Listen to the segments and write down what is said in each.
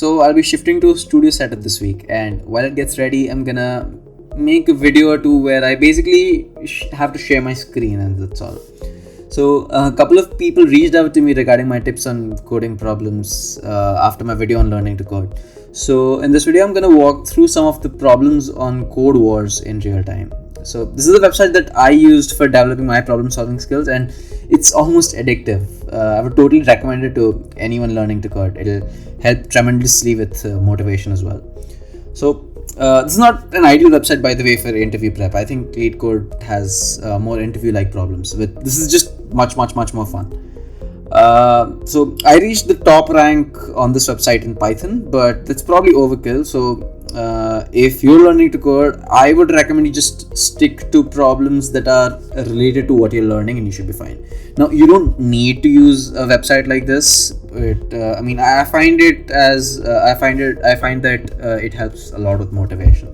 So I'll be shifting to studio setup this week, and while it gets ready, I'm gonna make a video or two where I basically have to share my screen, and that's all. So a couple of people reached out to me regarding my tips on coding problems after my video on learning to code. So in this video, I'm gonna walk through some of the problems on Codewars in real time. So this is a website that I used for developing my problem solving skills, and it's almost addictive. I would totally recommend it to anyone learning to code. It'll help tremendously with motivation as well. So this is not an ideal website, by the way, for interview prep. I think LeetCode has more interview-like problems, but this is just much more fun. So I reached the top rank on this website in Python, but that's probably overkill. So if you're learning to code, I would recommend you just stick to problems that are related to what you're learning, and you should be fine. Now, you don't need to use a website like this. I find that it helps a lot with motivation.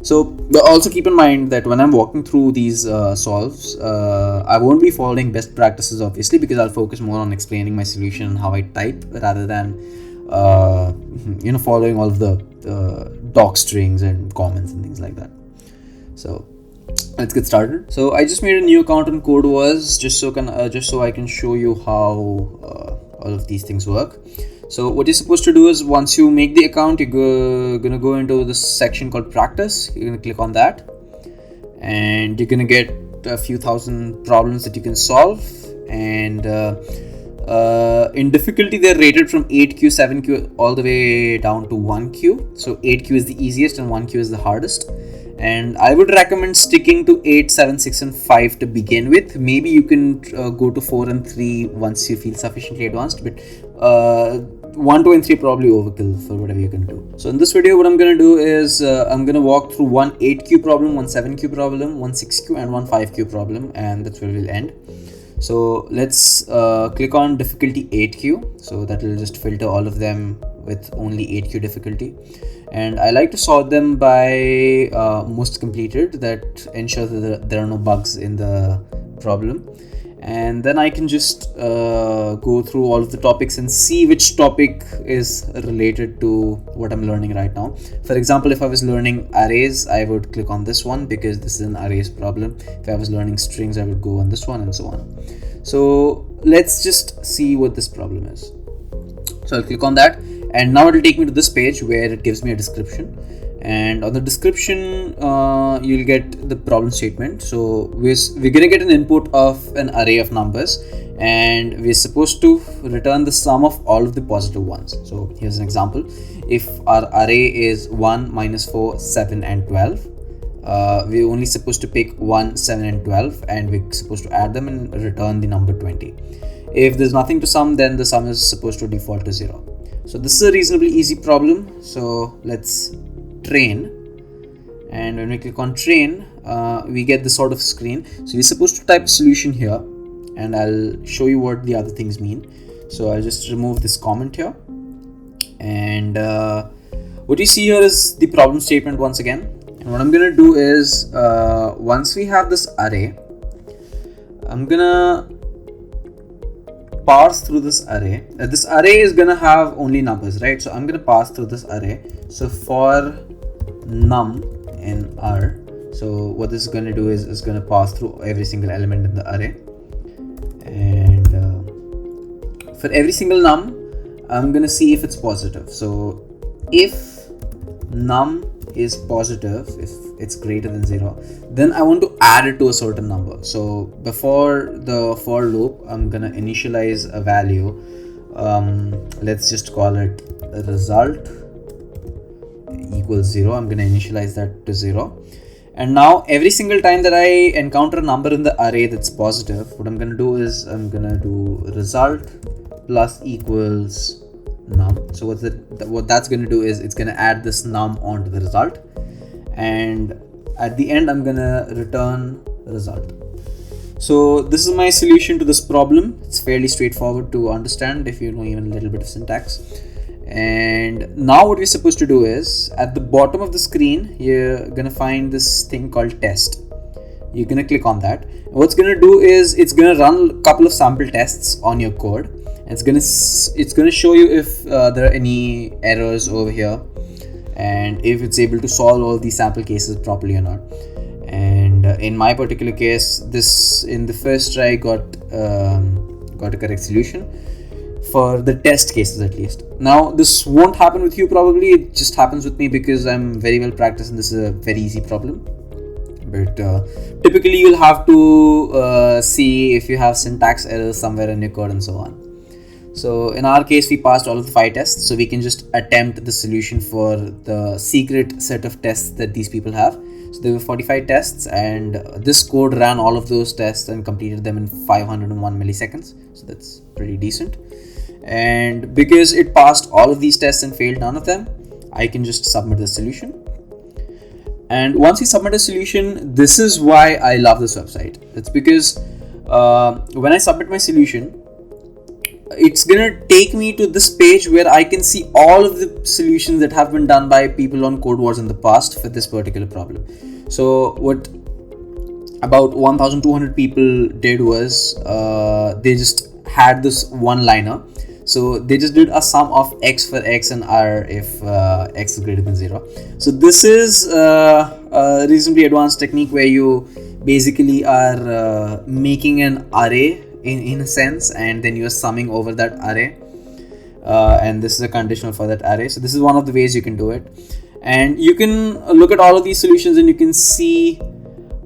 So, but also keep in mind that when I'm walking through these solves, I won't be following best practices, obviously, because I'll focus more on explaining my solution and how I type rather than following all of the doc strings and comments and things like that. So let's get started. So I just made a new account on Codewars just so I can show you how all of these things work. So what you're supposed to do is, once you make the account, you're gonna go into this section called practice. You're gonna click on that, and you're gonna get a few thousand problems that you can solve. And in difficulty, they're rated from 8Q, 7Q all the way down to 1Q. So 8Q is the easiest and 1Q is the hardest. And I would recommend sticking to 8, 7, 6 and 5 to begin with. Maybe you can go to 4 and 3 once you feel sufficiently advanced, but 1, 2 and 3 probably overkill for whatever you can do. So in this video, what I'm going to do is I'm going to walk through one 8Q problem, one 7Q problem, one 6Q and one 5Q problem, and that's where we'll end. So let's click on difficulty 8Q. So that will just filter all of them with only 8Q difficulty. And I like to sort them by most completed. That ensures that there are no bugs in the problem. And then I can just go through all of the topics and see which topic is related to what I'm learning right now. For example, if I was learning arrays, I would click on this one because this is an arrays problem. If I was learning strings, I would go on this one, and so on. So let's just see what this problem is. So I'll click on that, and now it'll take me to this page where it gives me a description. And on the description, you'll get the problem statement. So we're gonna get an input of an array of numbers, and we're supposed to return the sum of all of the positive ones. So here's an example. If our array is 1, -4, 7 and 12, we're only supposed to pick 1, 7 and 12, and we're supposed to add them and return the number 20. If there's nothing to sum, then the sum is supposed to default to 0. So this is a reasonably easy problem. So let's train, and when we click on train, we get this sort of screen. So we're supposed to type a solution here, and I'll show you what the other things mean. So I'll just remove this comment here, and what you see here is the problem statement once again. And what I'm gonna do is, once we have this array, I'm gonna parse through this array. This array is gonna have only numbers, right? So I'm gonna pass through this array. So for num in R, so what this is going to do is it's going to pass through every single element in the array, and for every single num, I'm going to see if it's positive. So if num is positive, if it's greater than 0, then I want to add it to a certain number. So before the for loop, I'm going to initialize a value. Let's just call it result equals 0. I'm going to initialize that to 0. And now every single time that I encounter a number in the array that's positive, what I'm going to do is I'm going to do result plus equals num. So what that's going to do is it's going to add this num onto the result, and at the end I'm going to return result. So this is my solution to this problem. It's fairly straightforward to understand if you know even a little bit of syntax. And now what we're supposed to do is, at the bottom of the screen, you're gonna find this thing called test. You're gonna click on that. And what's gonna do is it's gonna run a couple of sample tests on your code, It's gonna show you if there are any errors over here, and if it's able to solve all these sample cases properly or not. And in my particular case, this in the first try got a correct solution for the test cases at least. Now this won't happen with you probably, it just happens with me because I'm very well practiced and this is a very easy problem. But typically you'll have to see if you have syntax errors somewhere in your code and so on. So in our case, we passed all of the 5 tests, so we can just attempt the solution for the secret set of tests that these people have. So there were 45 tests, and this code ran all of those tests and completed them in 501 milliseconds. So that's pretty decent. And because it passed all of these tests and failed none of them, I can just submit the solution. And once we submit a solution, this is why I love this website. It's because when I submit my solution, it's gonna take me to this page where I can see all of the solutions that have been done by people on Codewars in the past for this particular problem. So what about 1,200 people did was they just had this one-liner. So they just did a sum of x for x and r if x is greater than 0. So this is a reasonably advanced technique where you basically are making an array in a sense, and then you're summing over that array, and this is a conditional for that array. So this is one of the ways you can do it, and you can look at all of these solutions and you can see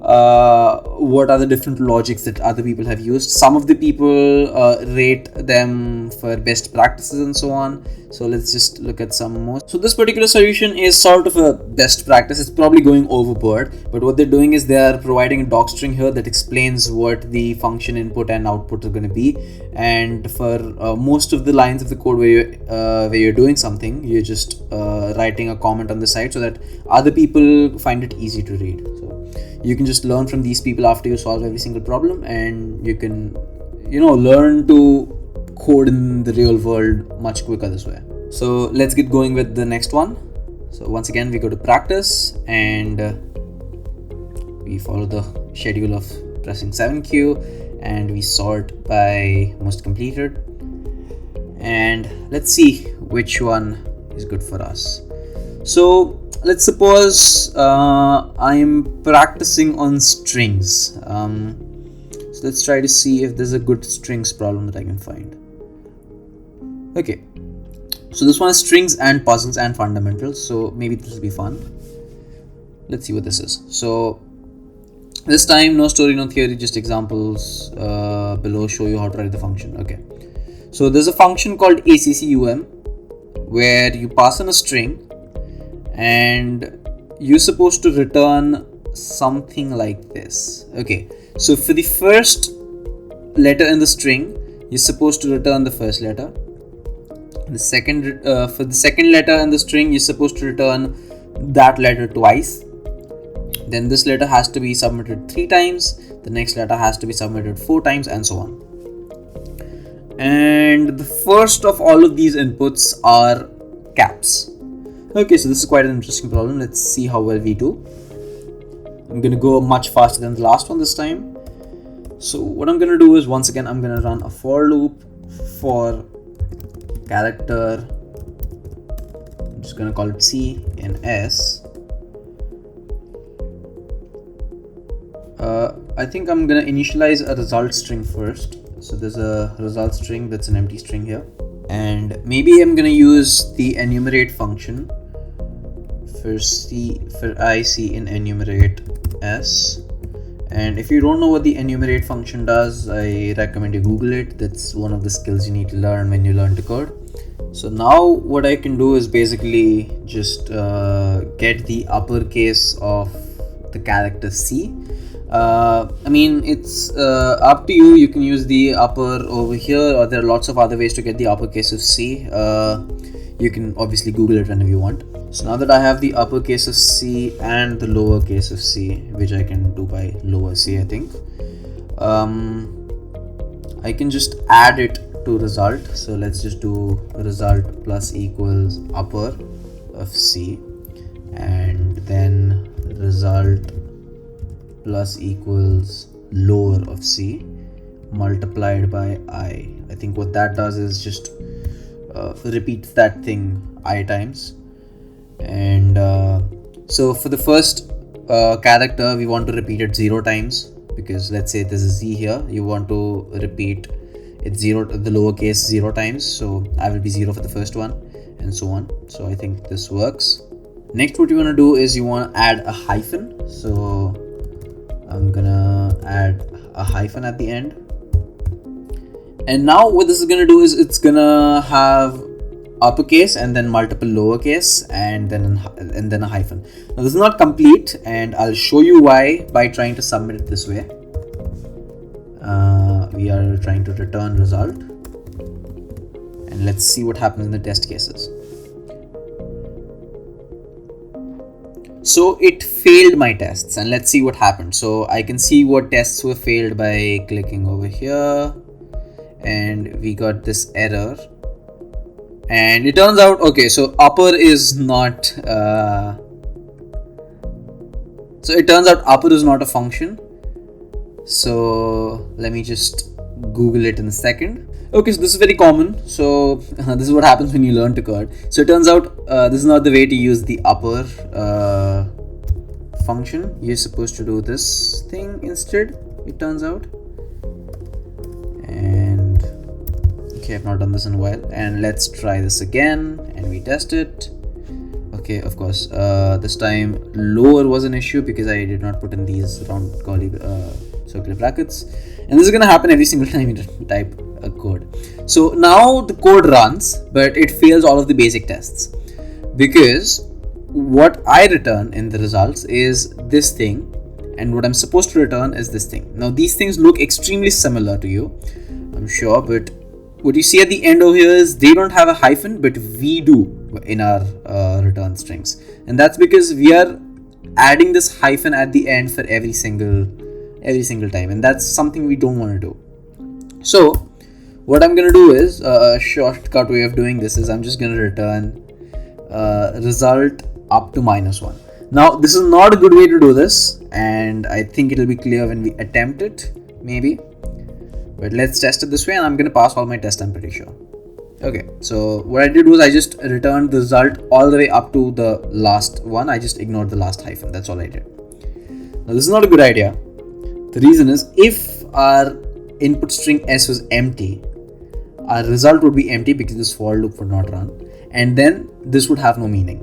what are the different logics that other people have used. Some of the people rate them for best practices and so on. So let's just look at some more. So this particular solution is sort of a best practice. It's probably going overboard, but what they're doing is they are providing a doc string here that explains what the function input and output are going to be. And for most of the lines of the code where you're doing something, you're just writing a comment on the side so that other people find it easy to read. So you can just learn from these people after you solve every single problem, and you can, learn to code in the real world much quicker this way. So let's get going with the next one. So once again, we go to practice and we follow the schedule of pressing 7Q and we sort by most completed, and let's see which one is good for us. So let's suppose I'm practicing on strings. So let's try to see if there's a good strings problem that I can find. Okay, so this one is strings and puzzles and fundamentals, so maybe this will be fun. Let's see what this is. So this time, no story, no theory, just examples below show you how to write the function. Okay, so there's a function called ACCUM where you pass in a string and you're supposed to return something like this. Okay, so for the first letter in the string, you're supposed to return the first letter. The second, for the second letter in the string, you're supposed to return that letter twice. Then this letter has to be submitted 3 times. The next letter has to be submitted 4 times, and so on. And the first of all of these inputs are caps. Okay, so this is quite an interesting problem. Let's see how well we do. I'm going to go much faster than the last one this time. So what I'm going to do is, once again, I'm going to run a for loop for character. I'm just going to call it C in S. I think I'm going to initialize a result string first. So there's a result string that's an empty string here. And maybe I'm going to use the enumerate function for IC in enumerate S. And if you don't know what the enumerate function does, I recommend you Google it. That's one of the skills you need to learn when you learn to code. So now what I can do is basically just get the uppercase of the character C. I mean, it's up to you. You can use the upper over here, or there are lots of other ways to get the uppercase of C. You can obviously Google it whenever you want. So now that I have the uppercase of C and the lowercase of C, which I can do by lower C, I think, I can just add it to result. So let's just do result plus equals upper of C, and then result plus equals lower of C multiplied by I I think what that does is just repeats that thing I times. And so for the first character, we want to repeat it 0 times, because let's say this is Z here, you want to repeat it the lowercase 0 times, so I will be 0 for the first one, and so on. So I think this works. Next, what you want to do is you want to add a hyphen. So I'm gonna add a hyphen at the end. And now what this is gonna do is it's gonna have uppercase and then multiple lowercase and then a hyphen. Now this is not complete, and I'll show you why by trying to submit it this way. We are trying to return result, and let's see what happens in the test cases. So it failed my tests, and let's see what happened. So I can see what tests were failed by clicking over here, and we got this error. And it turns out, okay, so upper is not a function. So let me just Google it in a second. Okay, so this is very common. So this is what happens when you learn to code. So it turns out this is not the way to use the upper function. You're supposed to do this thing instead, it turns out. And okay, I've not done this in a while, and let's try this again, and we test it. Okay, of course, this time lower was an issue because I did not put in these round curly circular brackets, and this is going to happen every single time you type a code. So now the code runs, but it fails all of the basic tests, because what I return in the results is this thing, and what I'm supposed to return is this thing. Now these things look extremely similar to you, I'm sure, but what you see at the end over here is they don't have a hyphen, but we do in our return strings, and that's because we are adding this hyphen at the end for every single time, and that's something we don't want to do. So what I'm going to do is a shortcut way of doing this is I'm just going to return result up to -1. Now this is not a good way to do this, and I think it'll be clear when we attempt it, maybe. But let's test it this way, and I'm going to pass all my tests, I'm pretty sure. Okay, so what I did was I just returned the result all the way up to the last one. I just ignored the last hyphen. That's all I did. Now this is not a good idea. The reason is, if our input string S was empty, our result would be empty because this for loop would not run, and then this would have no meaning.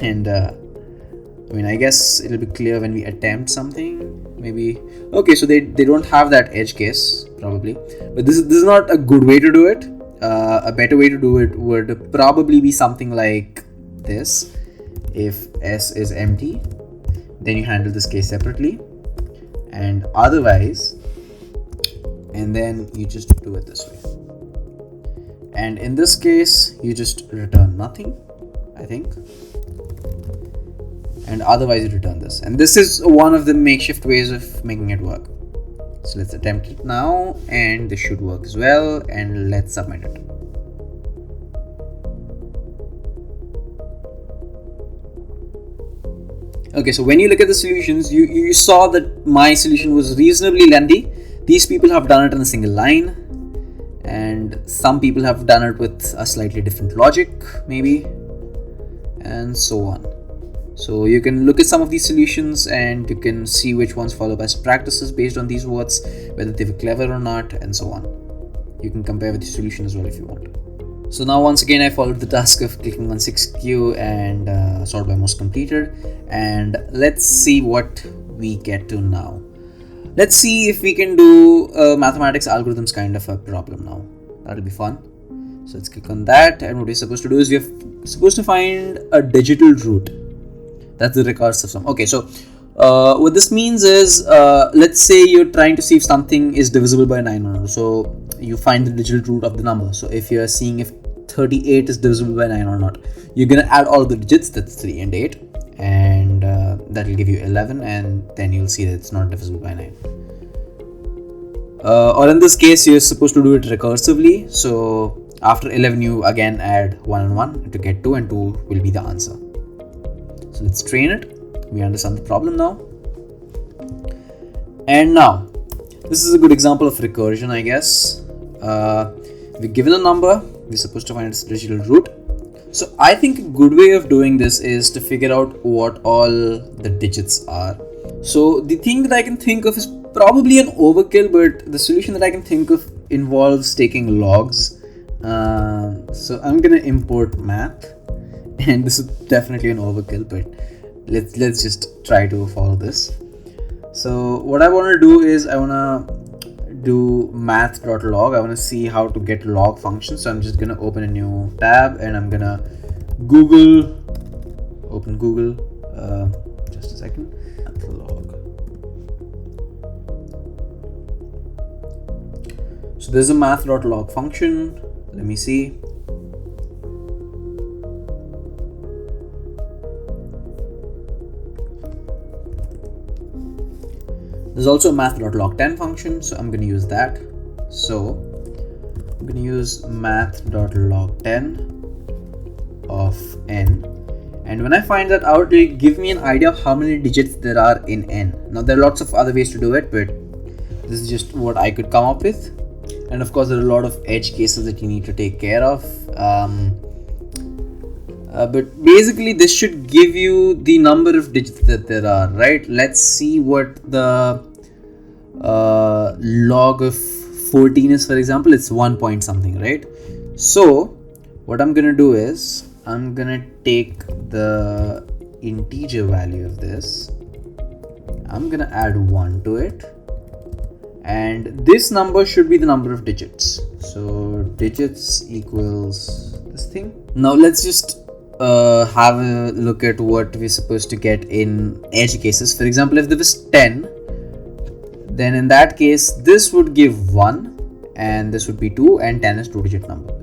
And I mean, I guess it'll be clear when we attempt something, maybe. Okay, so they don't have that edge case, probably, but this is not a good way to do it. A better way to do it would probably be something like this. If S is empty, then you handle this case separately, and otherwise, and then you just do it this way. And in this case, you just return nothing, I think. And otherwise you return this, and this is one of the makeshift ways of making it work. So let's attempt it now, and this should work as well, and let's submit it. Okay, so when you look at the solutions, you saw that my solution was reasonably lengthy. These people have done it in a single line, and some people have done it with a slightly different logic, maybe, and so on. So you can look at some of these solutions, and you can see which ones follow best practices based on these words, whether they were clever or not, and so on. You can compare with the solution as well if you want. So now once again I followed the task of clicking on 6Q and sort by most completed, and let's see what we get to now. Let's see if we can do mathematics algorithms kind of a problem now. That'll be fun. So let's click on that, and what we're supposed to do is we're supposed to find a digital root. That's the recursive sum. Okay, so what this means is, let's say you're trying to see if something is divisible by 9 or not. So you find the digital root of the number. So if you're seeing if 38 is divisible by 9 or not, you're going to add all the digits, that's 3 and 8, and that will give you 11, and then you'll see that it's not divisible by 9. Or in this case, you're supposed to do it recursively. So after 11, you again add 1 and 1 to get 2, and 2 will be the answer. So let's train it. We understand the problem now. And now, this is a good example of recursion, I guess. we're given a number, we're supposed to find its digital root. So I think a good way of doing this is to figure out what all the digits are. So the thing that I can think of is probably an overkill, but the solution that I can think of involves taking logs. So I'm gonna import math, and this is definitely an overkill, but let's just try to follow this. So what I want to do is I want to do math.log. I want to see how to get log function. So I'm just gonna open a new tab and I'm gonna open Google. Just a second. Log. So there's a math.log function. Let me see. There's also a math.log10 function, so I'm going to use that. So I'm going to use math.log10 of n, and when I find that out, it'll give me an idea of how many digits there are in n. Now there are lots of other ways to do it, but this is just what I could come up with. And of course there are a lot of edge cases that you need to take care of. But basically this should give you the number of digits that there are, right? Let's see what the log of 14 is, for example. It's 1 point something, right? So what I'm gonna do is I'm gonna take the integer value of this, I'm gonna add 1 to it, and this number should be the number of digits. So digits equals this thing. Now let's just have a look at what we're supposed to get in edge cases. For example, if there was 10, then in that case this would give 1 and this would be 2, and 10 is 2-digit number,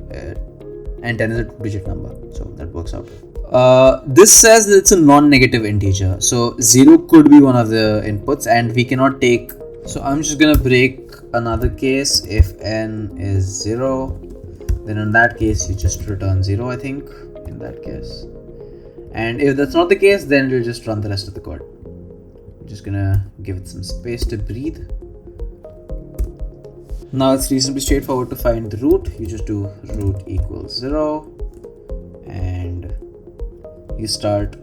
and 10 is a 2-digit number, so that works out. This says that it's a non-negative integer, so 0 could be one of the inputs and we cannot take. So I'm just gonna break another case. If n is 0, then in that case you just return 0, I think, in that case. And if that's not the case, then you'll just run the rest of the code. I'm just gonna give it some space to breathe. Now it's reasonably straightforward to find the root. You just do root equals 0 and you start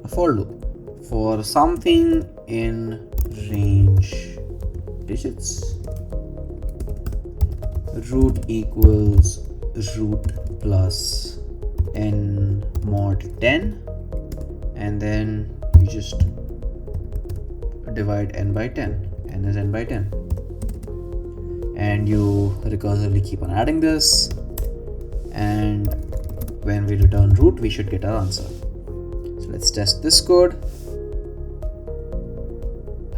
a for loop for something in range digits. Root equals root plus n mod 10, and then you just divide n by 10. N is n by 10, and you recursively keep on adding this, and when we return root we should get our answer. So let's test this code.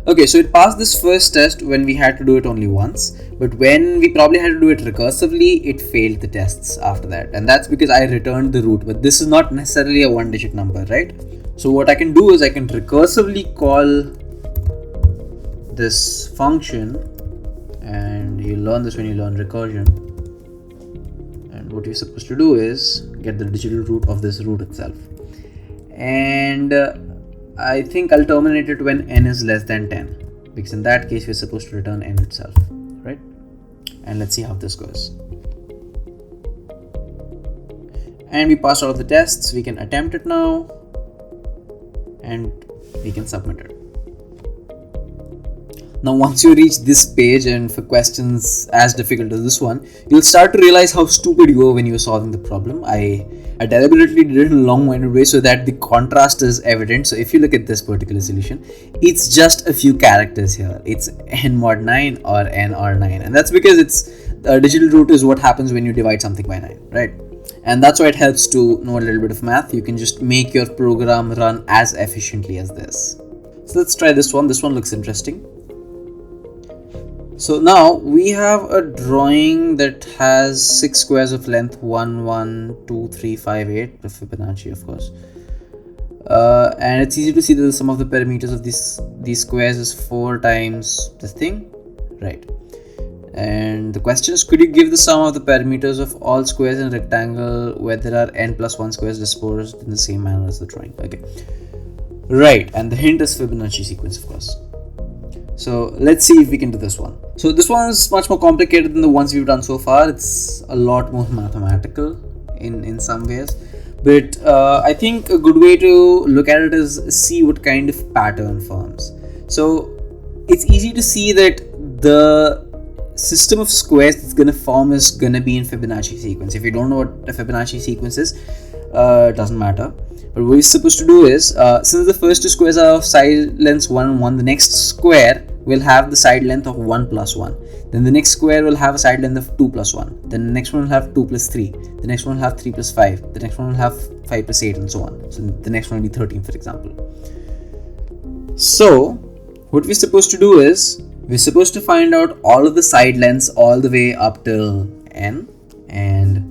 Okay, so it passed this first test when we had to do it only once, but when we probably had to do it recursively, it failed the tests after that, and that's because I returned the root. But this is not necessarily a 1-digit number, right? So what I can do is I can recursively call this function, and you learn this when you learn recursion. And what you're supposed to do is get the digital root of this root itself, and I think I'll terminate it when n is less than 10, because in that case we're supposed to return n itself, right? And let's see how this goes. And we passed all of the tests. We can attempt it now and we can submit it. Now once you reach this page, and for questions as difficult as this one, you'll start to realize how stupid you were when you were solving the problem. I deliberately did it in a long-winded way so that the contrast is evident. So if you look at this particular solution, it's just a few characters here. It's n mod 9 or n or 9, and that's because it's digital root is what happens when you divide something by 9, right? And that's why it helps to know a little bit of math. You can just make your program run as efficiently as this. So let's try this one. This one looks interesting. So now we have a drawing that has 6 squares of length 1, 1, 2, 3, 5, 8, the Fibonacci of course. And it's easy to see that the sum of the perimeters of these squares is 4 times this thing, right? And the question is, could you give the sum of the perimeters of all squares in a rectangle where there are n plus 1 squares disposed in the same manner as the drawing? Okay, right, and the hint is Fibonacci sequence, of course. So let's see if we can do this one. So this one is much more complicated than the ones we've done so far. It's a lot more mathematical in some ways. But I think a good way to look at it is see what kind of pattern forms. So it's easy to see that the system of squares that's going to form is going to be in Fibonacci sequence. If you don't know what a Fibonacci sequence is, it doesn't matter. But what you're supposed to do is, since the first two squares are of side lengths 1 and 1, the next square will have the side length of 1 plus 1. Then the next square will have a side length of 2 plus 1. Then the next one will have 2 plus 3. The next one will have 3 plus 5. The next one will have 5 plus 8 and so on. So the next one will be 13, for example. So what we're supposed to do is, we're supposed to find out all of the side lengths all the way up till n and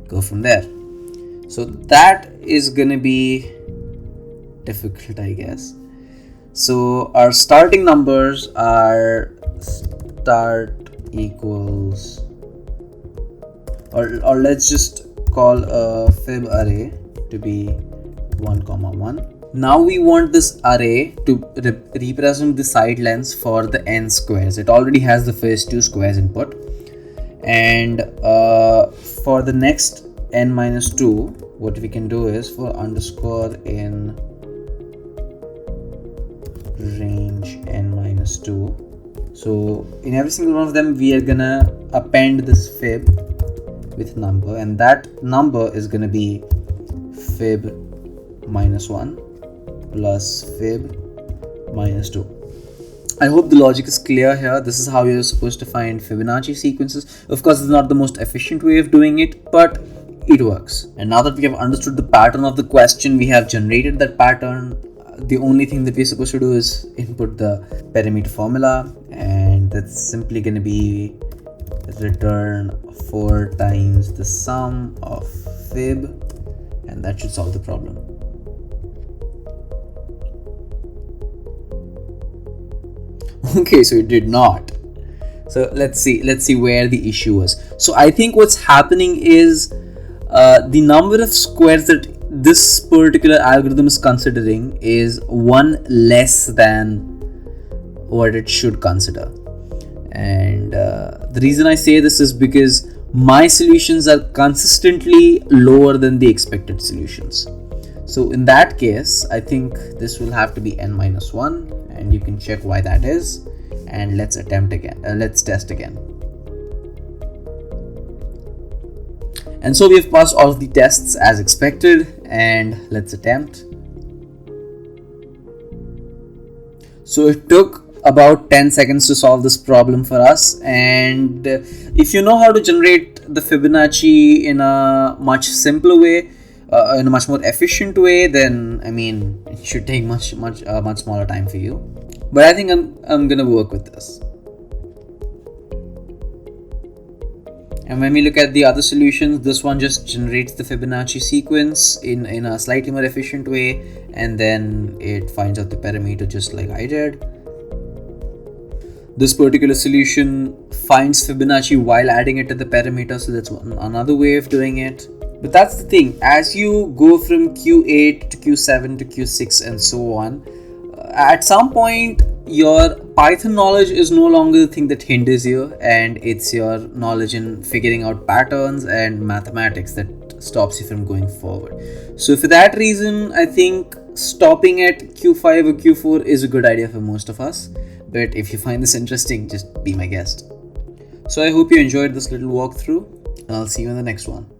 go from there. So that is gonna be difficult, I guess. So our starting numbers are start equals, or let's just call a fib array to be 1, 1. Now we want this array to represent the side lengths for the n squares. It already has the first two squares input, and for the next n minus 2, what we can do is for underscore in range n minus 2. So in every single one of them, we are gonna append this fib with number, and that number is gonna be fib minus 1 plus fib minus 2. I hope the logic is clear here. This is how you're supposed to find Fibonacci sequences. Of course, it's not the most efficient way of doing it, but it works. And now that we have understood the pattern of the question, we have generated that pattern. The only thing that we're supposed to do is input the perimeter formula, and that's simply going to be return 4 times the sum of fib, and that should solve the problem. Okay, so it did not. So let's see where the issue was. So I think what's happening is the number of squares that this particular algorithm is considering is 1 less than what it should consider. And the reason I say this is because my solutions are consistently lower than the expected solutions. So in that case, I think this will have to be n minus 1, and you can check why that is. And let's attempt again. Let's test again. And so we have passed all of the tests as expected, and let's attempt. So it took about 10 seconds to solve this problem for us, and if you know how to generate the Fibonacci in a much simpler way, in a much more efficient way, then I mean it should take much smaller time for you. But I think I'm gonna work with this. And when we look at the other solutions, this one just generates the Fibonacci sequence in a slightly more efficient way, and then it finds out the perimeter just like I did. This particular solution finds Fibonacci while adding it to the perimeter, so that's another way of doing it. But that's the thing, as you go from Q8 to Q7 to Q6 and so on, at some point your Python knowledge is no longer the thing that hinders you, and it's your knowledge in figuring out patterns and mathematics that stops you from going forward. So for that reason, I think stopping at Q5 or Q4 is a good idea for most of us. But if you find this interesting, just be my guest. So I hope you enjoyed this little walkthrough, and I'll see you in the next one.